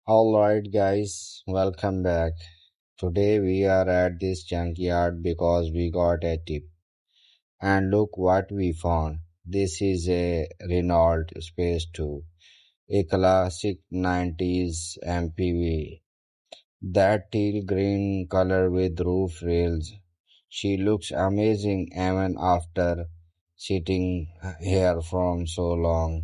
Alright, guys, welcome back. Today we are at this junkyard because we got a tip. And look what we found. This is a Renault Space II, a classic 90s MPV. That teal green color with roof rails. She looks amazing even after sitting here from so long.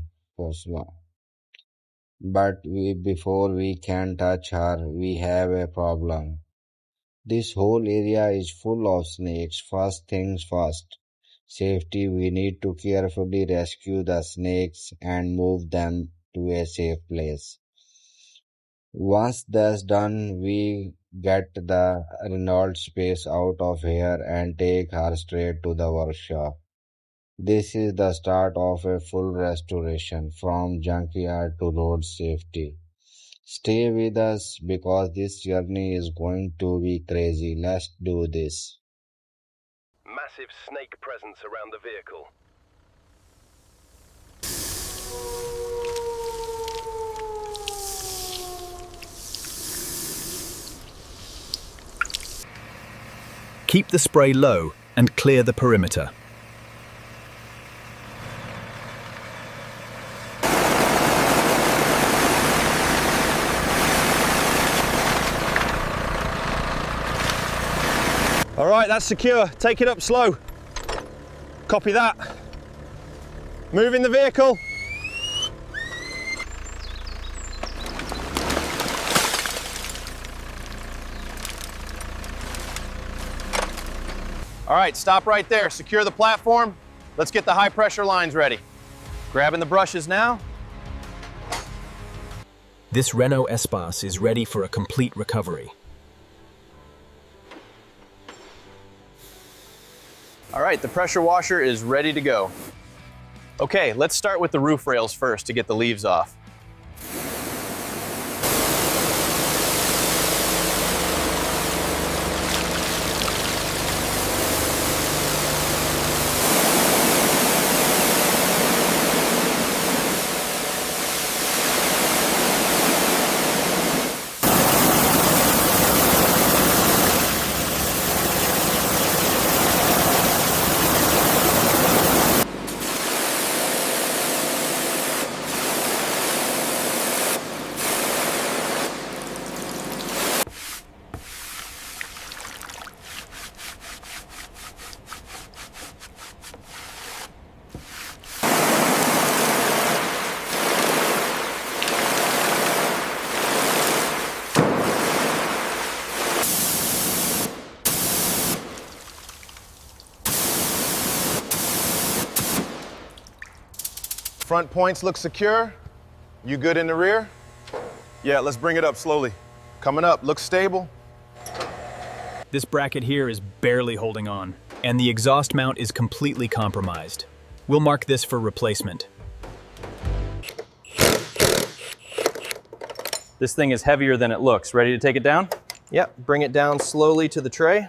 But before we can touch her, we have a problem. This whole area is full of snakes. First things first. Safety. We need to carefully rescue the snakes and move them to a safe place. Once that's done, we get the Renault Space out of here and take her straight to the workshop. This is the start of a full restoration from junkyard to road safety. Stay with us because this journey is going to be crazy. Let's do this. Massive snake presence around the vehicle. Keep the spray low and clear the perimeter. All right, that's secure. Take it up slow. Copy that. Moving the vehicle. All right, stop right there. Secure the platform. Let's get the high pressure lines ready. Grabbing the brushes now. This Renault Espace is ready for a complete recovery. All right, the pressure washer is ready to go. Okay, let's start with the roof rails first to get the leaves off. Front points look secure. You good in the rear? Yeah, let's bring it up slowly. Coming up, looks stable. This bracket here is barely holding on, and the exhaust mount is completely compromised. We'll mark this for replacement. This thing is heavier than it looks. Ready to take it down? Yep, bring it down slowly to the tray.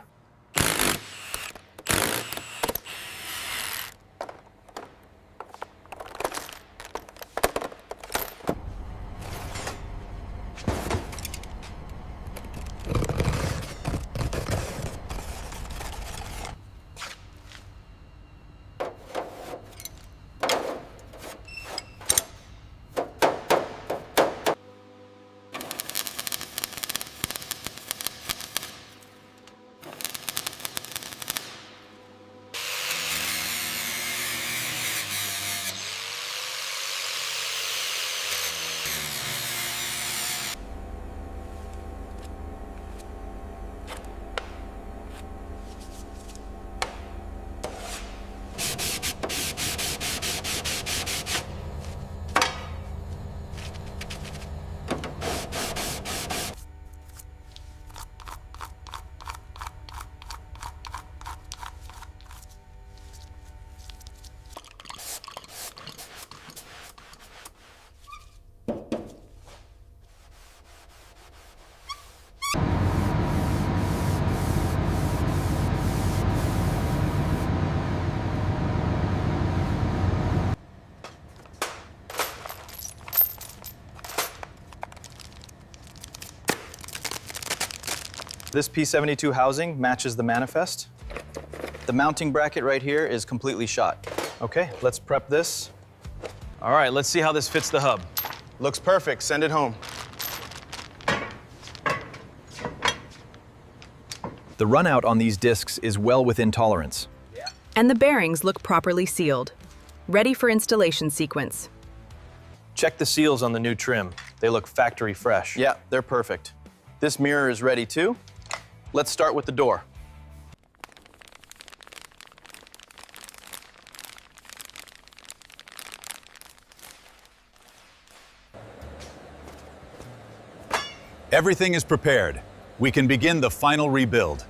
This P72 housing matches the manifest. The mounting bracket right here is completely shot. Okay, let's prep this. All right, let's see how this fits the hub. Looks perfect, send it home. The runout on these discs is well within tolerance. And the bearings look properly sealed. Ready for installation sequence. Check the seals on the new trim. They look factory fresh. Yeah, they're perfect. This mirror is ready too. Let's start with the door. Everything is prepared. We can begin the final rebuild.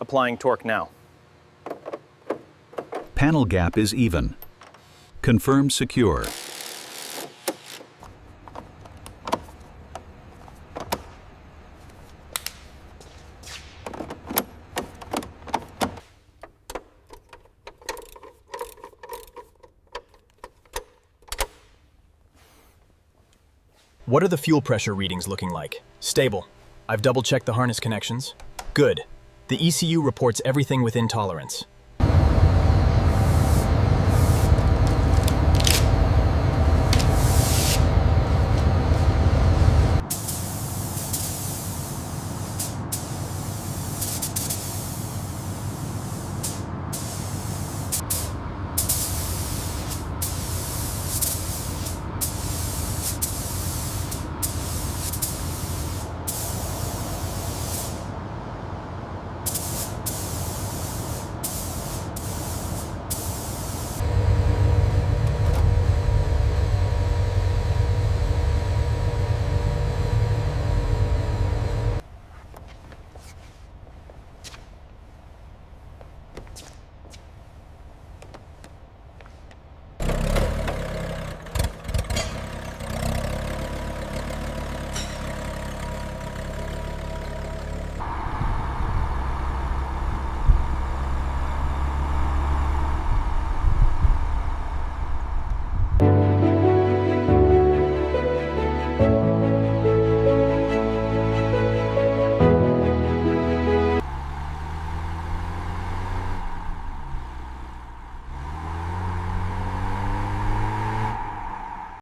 Applying torque now. Panel gap is even. Confirm secure. What are the fuel pressure readings looking like? Stable. I've double-checked the harness connections. Good. The ECU reports everything within tolerance.